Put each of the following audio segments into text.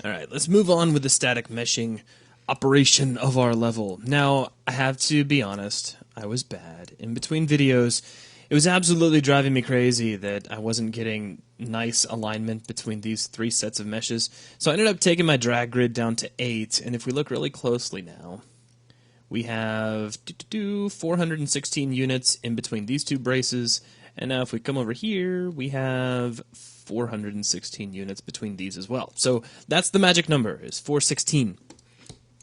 Alright, let's move on with the static meshing operation of our level. Now, I have to be honest, I was bad. In between videos, it was absolutely driving me crazy that I wasn't getting nice alignment between these three sets of meshes. So I ended up taking my drag grid down to 8, and if we look really closely now, we have 416 units in between these two braces, and now if we come over here, we have 416 units between these as well. So that's the magic number, is 416.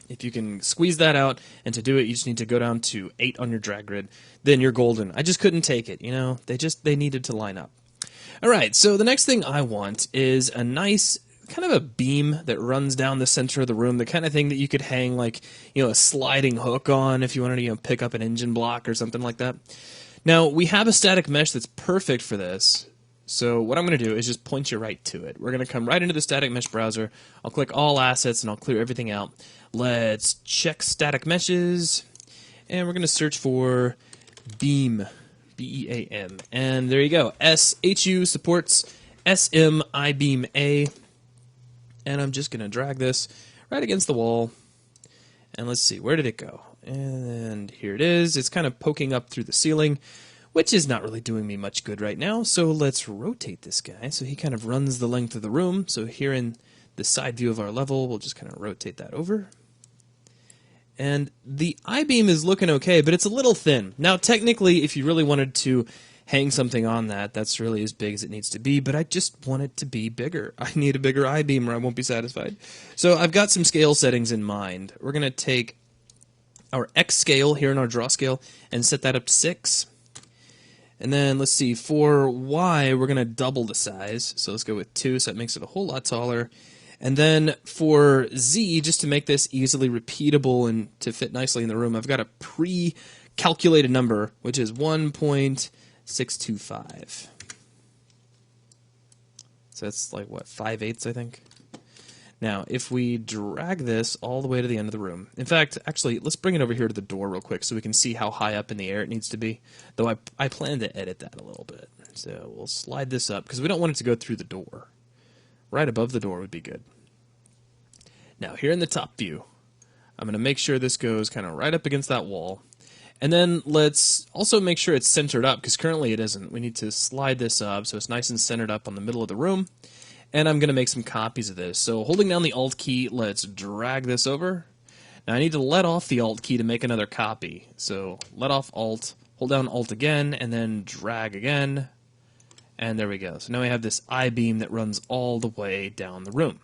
If you can squeeze that out, and to do it, you just need to go down to 8 on your drag grid, then you're golden. I just couldn't take it, you know? They needed to line up. Alright, so the next thing I want is a nice kind of a beam that runs down the center of the room, the kind of thing that you could hang like, you know, a sliding hook on if you wanted to, you know, pick up an engine block or something like that. Now, we have a static mesh that's perfect for this. So what I'm going to do is just point you right to it. We're going to come right into the static mesh browser. I'll click all assets and I'll clear everything out. Let's check static meshes, and we're going to search for beam, B-E-A-M, and there you go. SHU supports SM iBeam A, and I'm just going to drag this right against the wall, and let's see, where did it go? And here it is. It's kind of poking up through the ceiling, which is not really doing me much good right now, so let's rotate this guy so he kind of runs the length of the room. So here in the side view of our level, we'll just kind of rotate that over. And the I-beam is looking okay, but it's a little thin. Now, technically, if you really wanted to hang something on that, that's really as big as it needs to be, but I just want it to be bigger. I need a bigger I-beam or I won't be satisfied. So I've got some scale settings in mind. We're going to take our X scale here in our draw scale and set that up to 6. And then, let's see, for Y, we're going to double the size. So let's go with 2, so that makes it a whole lot taller. And then for Z, just to make this easily repeatable and to fit nicely in the room, I've got a pre-calculated number, which is 1.625. So that's like, what, 5/8, I think? Now, if we drag this all the way to the end of the room, in fact, actually, let's bring it over here to the door real quick so we can see how high up in the air it needs to be, though I plan to edit that a little bit. So we'll slide this up, because we don't want it to go through the door. Right above the door would be good. Now, here in the top view, I'm going to make sure this goes kind of right up against that wall. And then let's also make sure it's centered up, because currently it isn't. We need to slide this up so it's nice and centered up on the middle of the room. And I'm going to make some copies of this. So holding down the Alt key, let's drag this over. Now I need to let off the Alt key to make another copy. So let off Alt, hold down Alt again, and then drag again. And there we go. So now we have this I-beam that runs all the way down the room,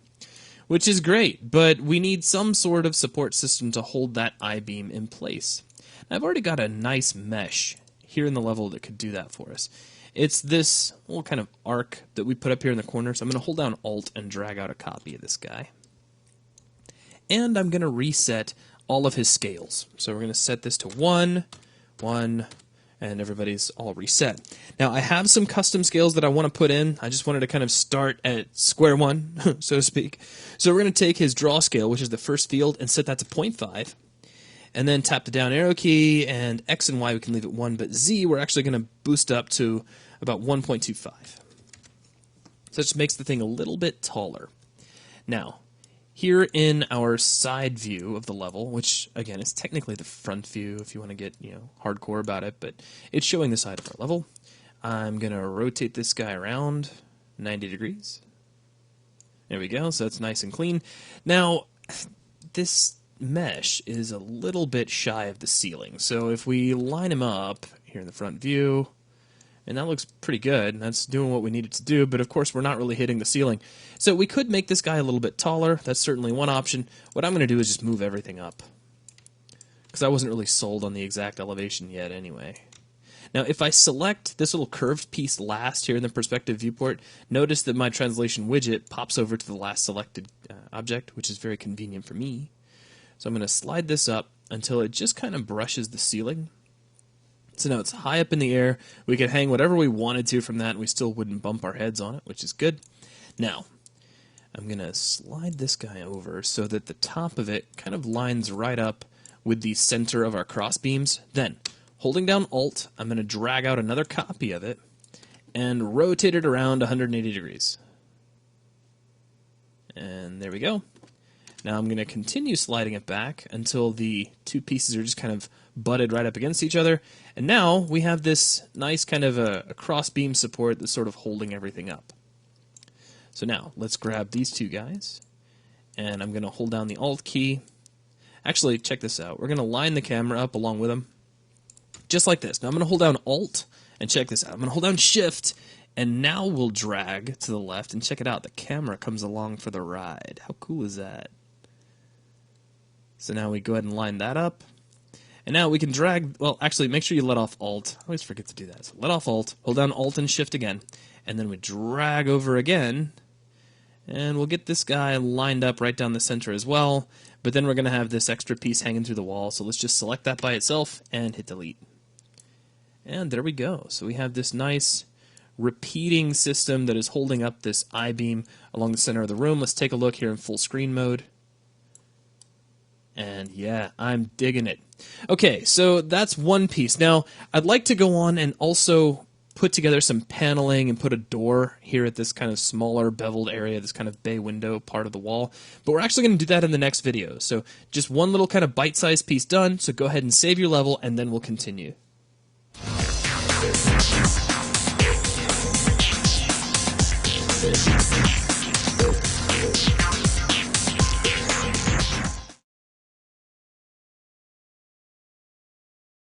which is great, but we need some sort of support system to hold that I-beam in place. Now, I've already got a nice mesh here in the level that could do that for us. It's this little kind of arc that we put up here in the corner, so I'm going to hold down Alt and drag out a copy of this guy. And I'm going to reset all of his scales. So we're going to set this to 1, 1, and everybody's all reset. Now, I have some custom scales that I want to put in. I just wanted to kind of start at square one, so to speak. So we're going to take his draw scale, which is the first field, and set that to 0.5. And then tap the down arrow key, and X and Y we can leave at 1, but Z we're actually going to boost up to about 1.25. So it just makes the thing a little bit taller. Now, here in our side view of the level, which again is technically the front view if you want to get, you know, hardcore about it, but it's showing the side of our level. I'm going to rotate this guy around 90 degrees. There we go, so that's nice and clean. Now, this mesh is a little bit shy of the ceiling, so if we line him up here in the front view, and that looks pretty good, and that's doing what we needed to do, but of course we're not really hitting the ceiling. So we could make this guy a little bit taller. That's certainly one option. What I'm going to do is just move everything up, because I wasn't really sold on the exact elevation yet anyway. Now if I select this little curved piece last here in the perspective viewport, notice that my translation widget pops over to the last selected object, which is very convenient for me. So I'm going to slide this up until it just kind of brushes the ceiling. So now it's high up in the air. We could hang whatever we wanted to from that, and we still wouldn't bump our heads on it, which is good. Now, I'm going to slide this guy over so that the top of it kind of lines right up with the center of our cross beams. Then, holding down Alt, I'm going to drag out another copy of it and rotate it around 180 degrees. And there we go. Now I'm going to continue sliding it back until the two pieces are just kind of butted right up against each other. And now we have this nice kind of a cross beam support that's sort of holding everything up. So now let's grab these two guys, and I'm going to hold down the Alt key. Actually, check this out. We're going to line the camera up along with them, just like this. Now I'm going to hold down Alt, and check this out. I'm going to hold down Shift, and now we'll drag to the left, and check it out. The camera comes along for the ride. How cool is that? So now we go ahead and line that up. And now we can drag, well, actually, make sure you let off Alt. I always forget to do that. So let off Alt, hold down Alt and Shift again, and then we drag over again, and we'll get this guy lined up right down the center as well. But then we're going to have this extra piece hanging through the wall, so let's just select that by itself and hit delete. And there we go. So we have this nice repeating system that is holding up this I-beam along the center of the room. Let's take a look here in full screen mode. And yeah, I'm digging it. Okay, so that's one piece. Now, I'd like to go on and also put together some paneling and put a door here at this kind of smaller beveled area, this kind of bay window part of the wall. But we're actually going to do that in the next video. So just one little kind of bite-sized piece done, so go ahead and save your level, and then we'll continue.